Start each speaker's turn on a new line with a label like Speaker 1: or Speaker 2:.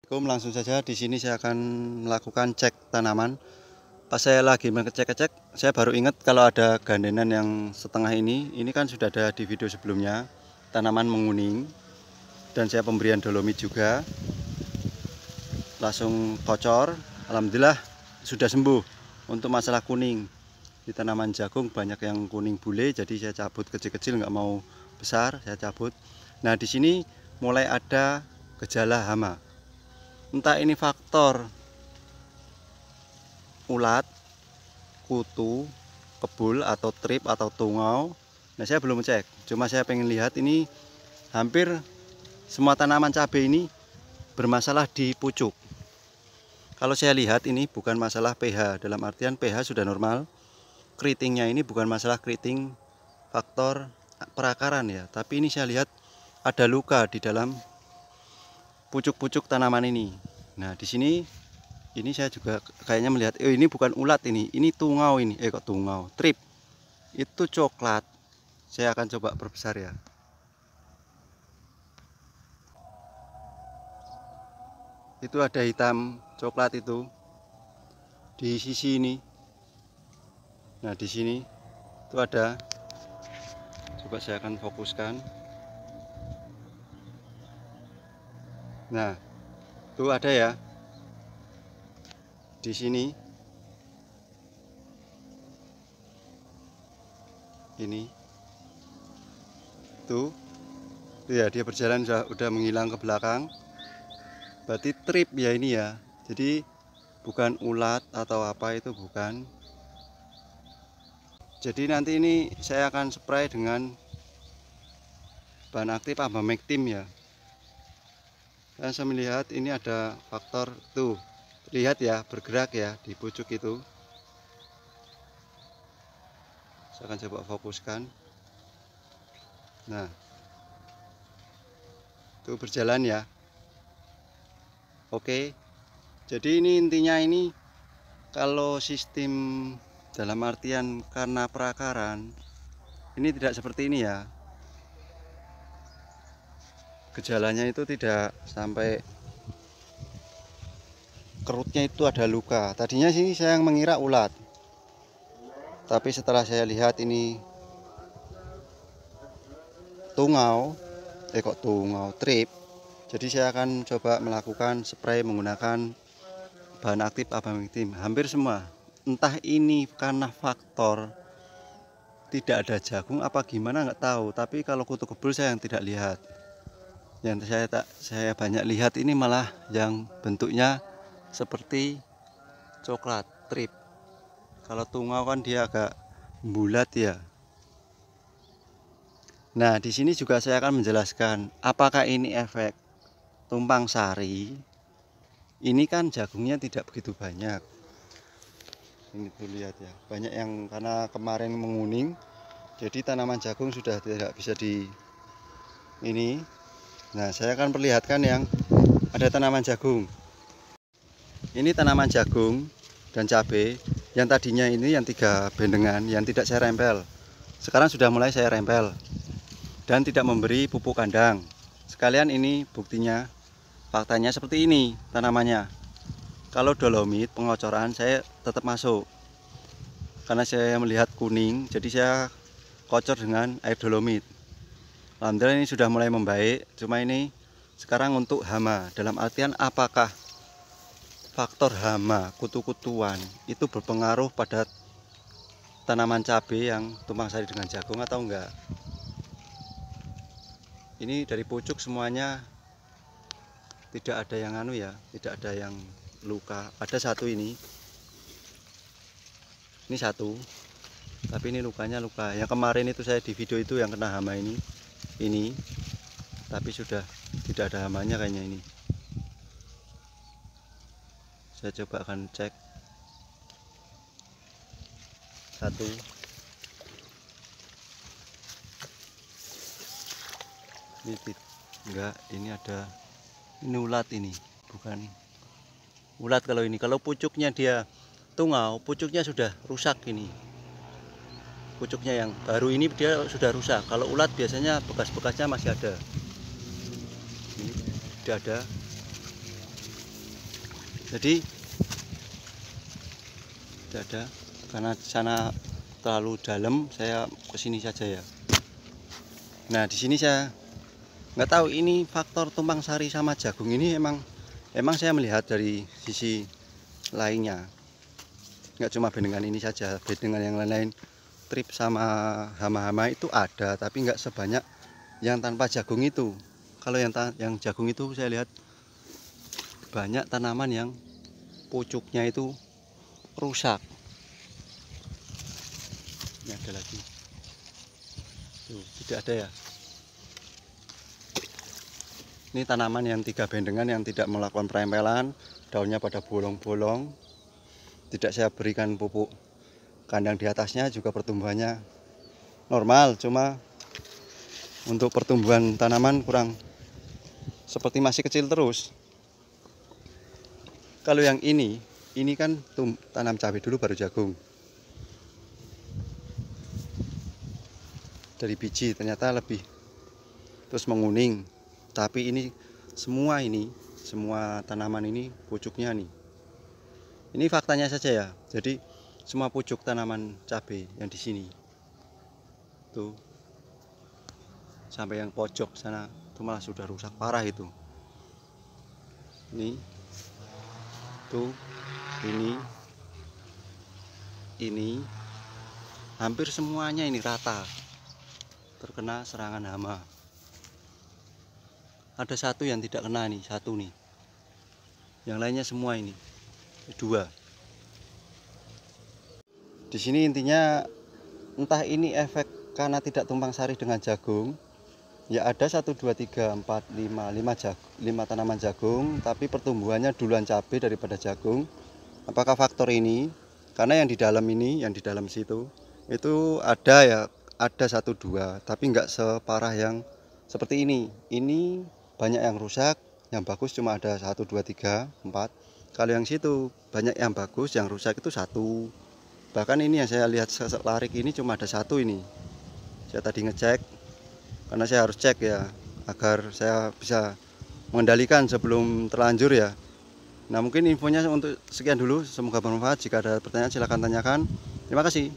Speaker 1: Assalamualaikum, langsung saja di sini saya akan melakukan cek tanaman. Pas saya lagi mengecek-cek, saya baru ingat kalau ada gandenan yang setengah ini kan sudah ada di video sebelumnya. Tanaman menguning dan saya pemberian dolomit juga. Langsung kocor, alhamdulillah sudah sembuh. Untuk masalah kuning di tanaman jagung banyak yang kuning bule, jadi saya cabut kecil-kecil, nggak mau besar, saya cabut. Nah, di sini mulai ada gejala hama. Entah ini faktor ulat, kutu, kebul, atau trip, atau tungau. Nah, saya belum cek, cuma saya pengen lihat. Ini hampir semua tanaman cabai ini bermasalah di pucuk. Kalau saya lihat ini bukan masalah pH, dalam artian pH sudah normal. Keritingnya ini bukan masalah keriting faktor perakaran ya, tapi ini saya lihat ada luka di dalam pucuk-pucuk tanaman ini. Nah, di sini ini saya juga kayaknya melihat, ini bukan ulat, ini tungau, ini kok tungau, trip. Itu coklat. Saya akan coba perbesar ya. Itu ada hitam coklat itu di sisi ini. Nah, di sini itu ada. Coba saya akan fokuskan. Nah, itu ada ya di sini. Ini tuh ya, dia berjalan udah menghilang ke belakang. Berarti trip ya ini ya. Jadi bukan ulat atau apa, itu bukan. Jadi nanti ini saya akan spray dengan bahan aktif abamectin ya. Dan saya melihat ini ada faktor tuh, lihat ya, bergerak ya di pucuk itu. Saya akan coba fokuskan. Nah, itu berjalan ya. Oke, jadi ini intinya, ini kalau sistem dalam artian karena perakaran ini tidak seperti ini ya. Gejalanya itu tidak sampai kerutnya itu ada luka. Tadinya sih saya mengira ulat, tapi setelah saya lihat ini tungau, kok tungau, trip. Jadi saya akan coba melakukan spray menggunakan bahan aktif abamectin hampir semua. Entah ini karena faktor tidak ada jagung apa gimana, nggak tahu. Tapi kalau kutu kebul saya yang tidak lihat. Yang saya banyak lihat ini malah yang bentuknya seperti coklat, trip. Kalau tungau kan dia agak bulat ya. Nah, di sini juga saya akan menjelaskan apakah ini efek tumpang sari. Ini kan jagungnya tidak begitu banyak. Ini tuh lihat ya, banyak yang karena kemarin menguning, jadi tanaman jagung sudah tidak bisa di ini. Nah, saya akan perlihatkan yang ada tanaman jagung. Ini tanaman jagung dan cabai yang tadinya ini yang 3 bendengan yang tidak saya rempel. Sekarang sudah mulai saya rempel dan tidak memberi pupuk kandang. Sekalian ini buktinya, faktanya seperti ini tanamannya. Kalau dolomit pengocoran saya tetap masuk. Karena saya melihat kuning, jadi saya kocor dengan air dolomit. Alhamdulillah ini sudah mulai membaik. Cuma ini sekarang untuk hama, dalam artian apakah faktor hama, kutu-kutuan itu berpengaruh pada tanaman cabai yang tumpang sari dengan jagung atau enggak. Ini dari pucuk semuanya tidak ada yang anu ya, tidak ada yang luka. Ada satu ini satu, tapi ini lukanya luka. Yang kemarin itu saya di video itu yang kena hama ini, tapi sudah tidak ada hamanya kayaknya ini. Saya coba akan cek satu. Ini enggak, ini ada, ini ulat, ini bukan ulat. Kalau ini, kalau pucuknya dia tungau, pucuknya sudah rusak. Ini pucuknya yang baru ini dia sudah rusak. Kalau ulat biasanya bekas-bekasnya masih ada. Ini tidak ada. Jadi tidak ada, karena sana terlalu dalam, saya kesini saja ya. Nah di sini saya nggak tahu ini faktor tumpang sari sama jagung ini emang saya melihat dari sisi lainnya, nggak cuma bendengan ini saja, bendengan yang lain-lain trip sama hama-hama itu ada, tapi nggak sebanyak yang tanpa jagung itu. Kalau yang jagung itu saya lihat banyak tanaman yang pucuknya itu rusak. Ini ada lagi tuh, tidak ada ya. Ini tanaman yang 3 bendengan yang tidak melakukan perempelan, daunnya pada bolong-bolong, tidak saya berikan pupuk kandang di atasnya, juga pertumbuhannya normal, cuma untuk pertumbuhan tanaman kurang, seperti masih kecil terus. Kalau yang ini kan tanam cabai dulu baru jagung. Dari biji ternyata lebih terus menguning, tapi ini semua tanaman ini pucuknya nih. Ini faktanya saja ya. Jadi semua pucuk tanaman cabai yang di sini tuh sampai yang pojok sana itu malah sudah rusak parah itu. Ini tuh, ini hampir semuanya ini rata terkena serangan hama. Ada satu yang tidak kena nih, satu nih. Yang lainnya semua ini 2. Di sini intinya entah ini efek karena tidak tumpang sari dengan jagung. Ya ada 1, 2, 3, 4, 5 tanaman jagung, tapi pertumbuhannya duluan cabai daripada jagung. Apakah faktor ini? Karena yang di dalam ini, yang di dalam situ itu ada ya, ada 1, 2, tapi nggak separah yang seperti ini. Ini banyak yang rusak, yang bagus cuma ada 1, 2, 3, 4. Kalau yang situ banyak yang bagus, yang rusak itu 1. Bahkan ini yang saya lihat larik ini cuma ada 1 ini. Saya tadi ngecek, karena saya harus cek ya, agar saya bisa mengendalikan sebelum terlanjur ya. Nah mungkin infonya untuk sekian dulu, semoga bermanfaat. Jika ada pertanyaan silahkan tanyakan. Terima kasih.